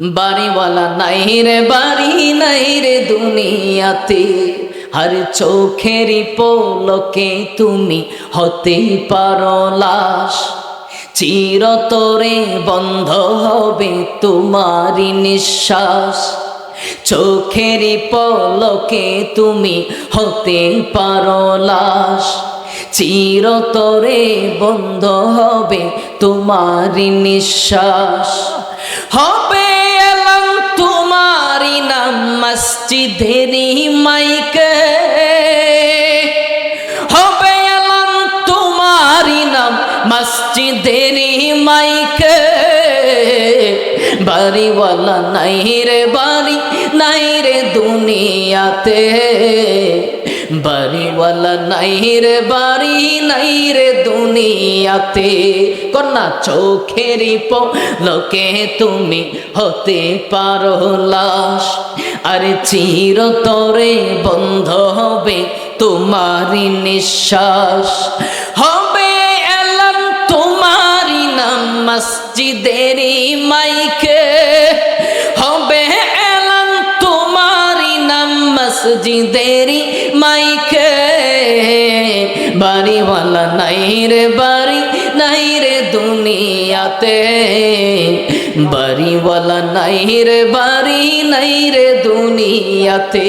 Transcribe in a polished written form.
বাড়িওয়ালা নাই রে বাড়ি নাই রে দুনিয়াতে, আর চোখেরই পলকে তুমি হতে পারো লাশ। চিরতরে বন্ধ হবে তোমারি নিঃশ্বাস, চোখেরই পলকে তুমি হতে পারো লাশ। চিরতরে বন্ধ হবে তোমারি নিঃশ্বাস। হবে এলাম তোমারি নাম মসজিদেরি মাইকে, হবে এলাম তোমারি নাম মসজিদেরি মাইকে। বাড়িওয়ালা নাই রে বাড়ি নাই রে দুনিয়াতে, বাড়িওয়ালা নাই রে বাড়ি নাই রে দুনিয়াতে। কন্যা চোখেরই পলকে তুমি হতে পারো লাশ, আর চিরতরে বন্ধ হবে তোমারি নিঃশ্বাস। হবে এলাম তোমারি নাম মসজিদেরি মাইকে, হবে এলাম তোমারি নাম মসজিদেরি মাইকে। বাড়িওয়ালা নাই রে বাড়ি নাই রে দুনিয়াতে, বাড়িওয়ালা নাই রে বাড়ি নাই রে দুনিয়াতে।